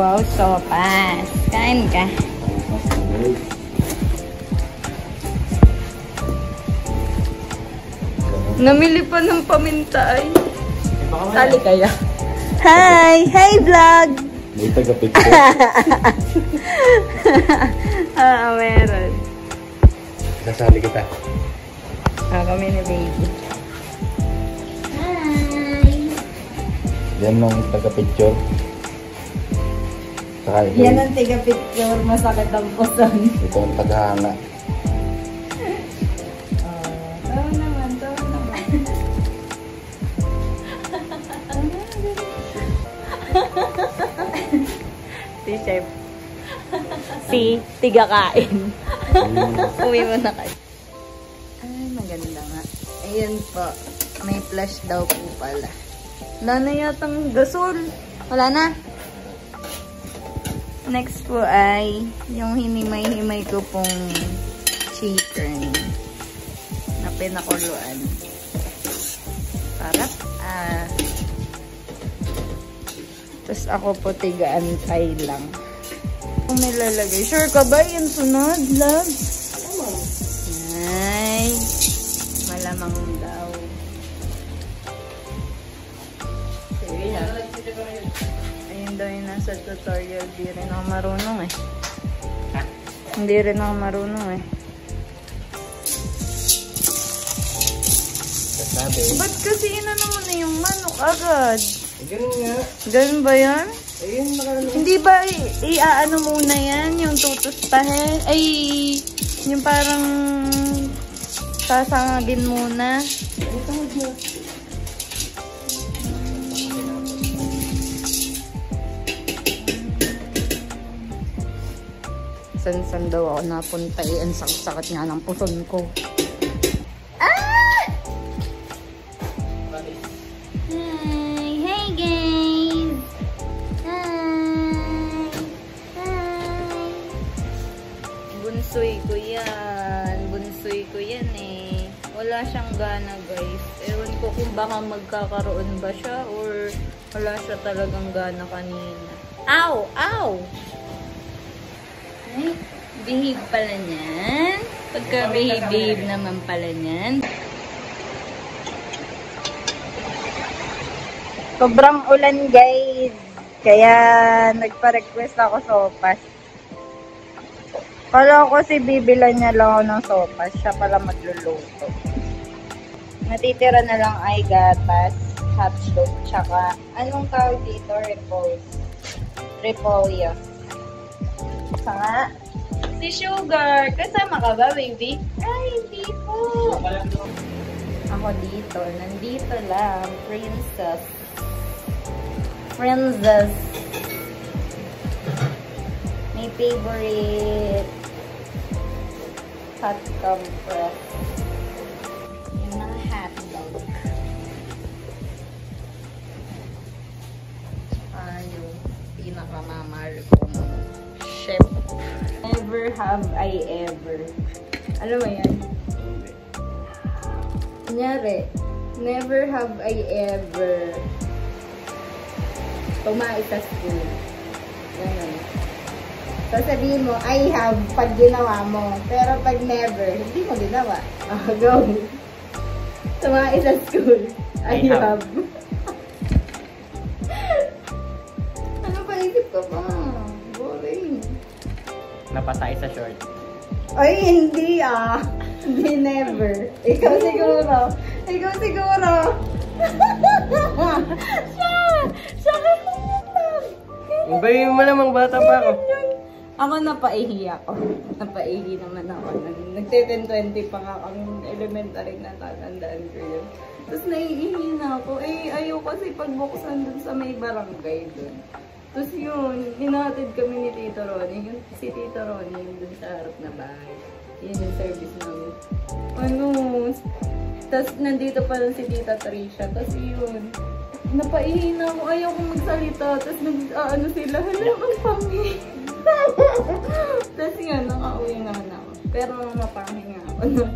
Wow, sopas. Kain ka. Namili pa ng paminta ay. Sali kaya. Hi! Hi vlog! May taga-picture. Meron. Nasali kita. Kami ni baby. Hi! Yan ang taga-picture. Yan ang taga-picture. Masakit ang puson. Ito ang taga-hanga. Tawa naman. Si Chef. Si Tiga-kain. Uwi mo na kayo. Ay, maganda nga. Ayan po. May flash daw po pala. Wala na yatang gasol. Wala na. Next po ay yung hinimay-himay ko pong chicken na pinakuluan. Sarap. Tapos ako po tiga-antay lang. Kung nilalagay. Sure ka ba? Yan sunod, love? Ay. Malamang daw. Sige na. Ayun daw yung nasa tutorial. Di rin ako marunong eh. Hindi rin ako marunong eh. Sabi. Ba't kasi inano mo na yung manok agad? Ganun nga. Ganun ba yan? Ayun, Hindi ba i-ano muna yan? Yung tutuspahin? Ay, yung parang sasangagin muna. San daw ako napunta eh. Ang sakit nga ng puson ko. Bunsoy ko yan eh. Wala siyang gana guys. Ewan ko kung baka magkakaroon ba siya or wala siya talagang gana kanina. Ow! Ow! Ay, behave pala niyan. Pagka behave naman pala niyan. Sobrang ulan guys. Kaya nagpa-request ako sopas. Kala ko si bibilan niya lang ako ng sopas. Siya pala magluluto. Natitira na lang ay gatas, hotdog, tsaka anong tawag dito? Repolyo. Saka si Sugar. Kasama ka ba, baby? Ay, hindi po. Ako dito. Nandito lang. Princess. May favorite hot compress. Yung mga hotdog. Yung pinakamamahal kong chef. Never have I ever. Alam mo yan? Kunyari, never have I ever tumae sa school. Ganun. Sasabihin mo, I have pag ginawa mo. Pero pag never, hindi mo ginawa. Go. Tumae sa school. I have. Ano pa isip ko ba? Boring. Napatay sa short. Ay, hindi Hindi never. Ikaw siguro. Ikaw siguro. Siya ka lang. Bayo mo namang bata pa ako. Ako napaihi ako. Napaihi naman ako. Nagte-10-20 pa nga kami elementary na tatandaan ko yun. Tapos naiihi na ako. Eh, ayaw kasi pagbuksan dun sa may barangay dun. Tapos yun, hinatid kami ni Tito Ronnie. Yung, si Tito Ronnie yung dun sa harap na bahay. Yun yung service namin. Tapos nandito pa lang si Tita Trisha. Tapos yun, napaihi na ako. Ayaw kong magsalita. Tapos nag-ano sila. Hala, ang pangi. Tapos nga, nakauwi naman ako. Pero mapahinga ako.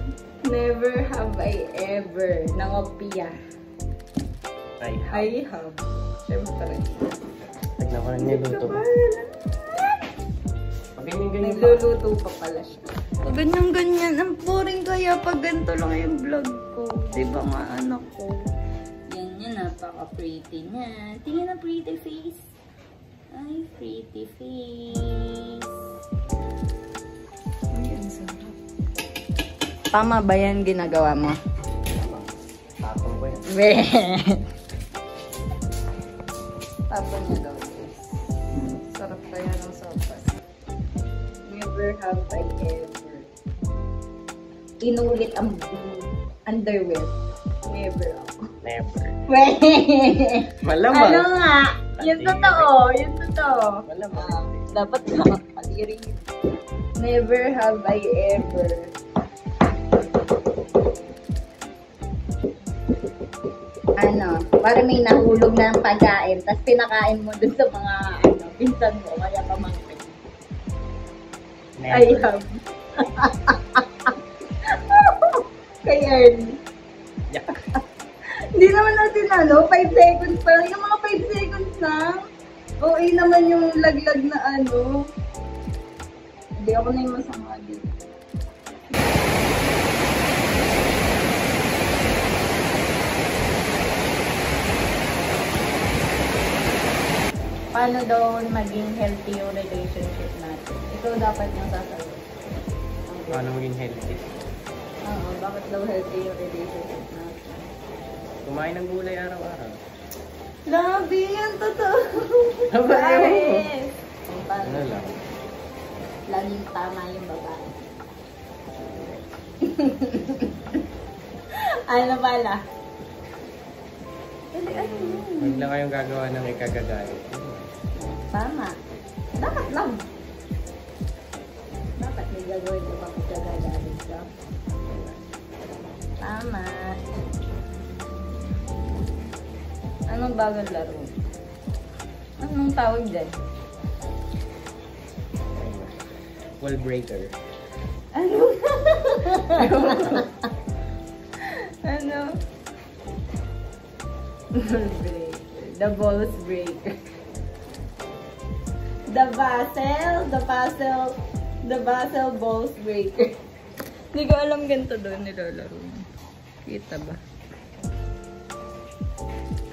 Never have I ever nangopia. I have. Siyempre. Tignan ko na niluto ko. Pag ganyan-ganyan pa. Nagluluto pa pala siya. Pag ganyan-ganyan, ang boring kaya pag ganito lang yung vlog ko. Diba nga anak ko? Yan, napaka-pretty niya. Tingnan na pretty face. Ay, pretty face. Ay, ang sarap. Tama ba yan ginagawa mo? Tapong ko yan. Tapon niya daw. Sarap kaya ng sopas. Never have I ever inulit ang underwear. Never ako. Never. Malamang. Ano nga? Yung totoo. Yung totoo. Malamang. Dapat nakakaliring. Never have I ever para may nahulog na ng pagkain, tapos pinakain mo dun sa mga pinsan mo, kaya pamangkin. I have. Kay Ernie. Yeah. Hindi naman natin 5 seconds pa lang. Yung mga 5 seconds lang. OA naman yung laglag na Hindi ako na yung masama dito. Paano daw maging healthy yung relationship natin? Ikaw dapat yung sasagot. Paano maging healthy? Oo, bakit daw healthy yung relationship natin? Kumain ng gulay araw-araw. Labi, yan totoo. Yes. Ano lang? Laging tama yung babae. Ano pala? Huwag na kayong gagawa ng ikagagayat. Tama. Dapat lang. Dapat may gagawin ko bakit gagawin ka. Tama. Anong bagong laro? Anong tawag dyan? Wall breaker. Ano? Ano? Ball breaker. The balls breaker. The Basel balls breaker. Hindi ko alam ganito doon nilalaro. Kita ba?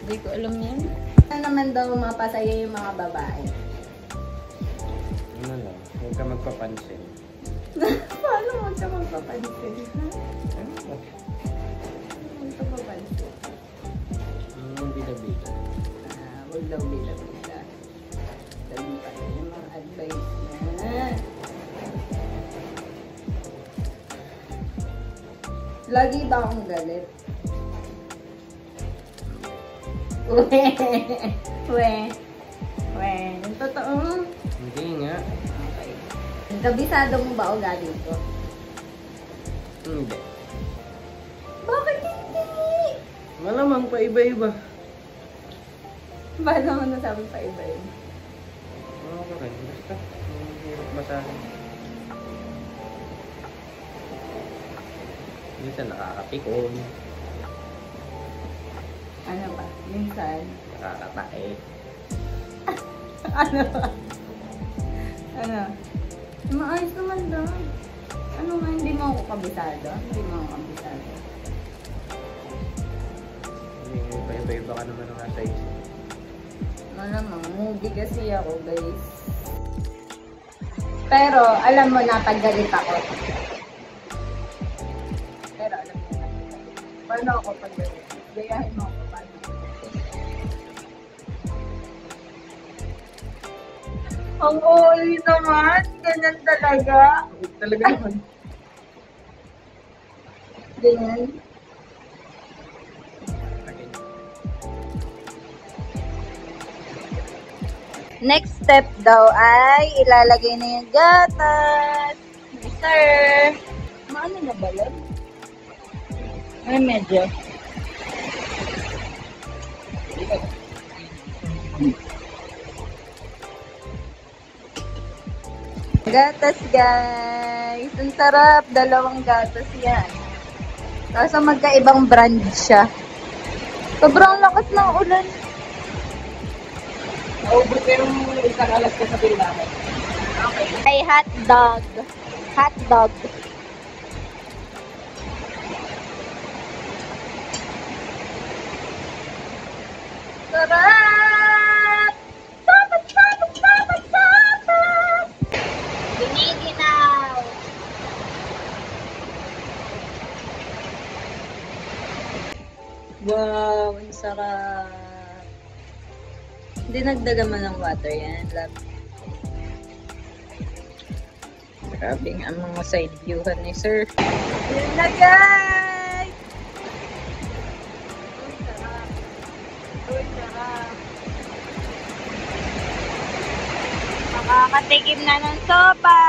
Hindi ko alam yan. Ano naman daw mapasaya yung mga babae? Ano lang, huwag ka magpapansin. Paano huwag ka magpapansin? Ano ba? Huwag ka papansin. Bida-bida. Huwag daw bida-bida. Dali pa yung mga advice na. Lagi ba akong galit? Yung totoo. Hindi nga. Okay. Kabisado mo ba ugali ko? Hindi. Bakit hindi? Malamang pa iba-iba. Paano mo nasabi pa iba yun? Oo ka rin. Basta. Ang hirap masahin. Minsan nakakapikon. Ano ba? Minsan? Nakakatae. Ano ba? Ano? Maayos naman daw. Ano nga, hindi mo ako kabisado? Hindi mo ako kabisado. Hindi, iba-iba ka naman ng nasa isip. Malamang, movie kasi ako, guys. Pero, alam mo na, paggalit ako. Pero, alam mo na, paano ako paggalit? Gayahin mo ako paano. Ang OA naman, ganyan talaga. Talaga naman. Ganyan. Next step daw ay ilalagay na yung gatas. Sir, maano na ba yun? Ay, medyo. Gatas, guys. Ang sarap. 2 gatas yan. Kaso magkaibang brand siya. Sobrang lakas ng ulan. Naubos ko yung isang alas ko sa tindahan. Okay. Ay, hot dog. Hot dog. Sarap! Sapat, sapat, sapat, sapat! Giniginaw! Wow, ang sarap. Hindi nagdagaman ng water yan, love. Grabe nga ang mga side viewhan ni sir. Yun na guys! Uy, sarap. Uy, sarap. Makakatikim na ng sopa!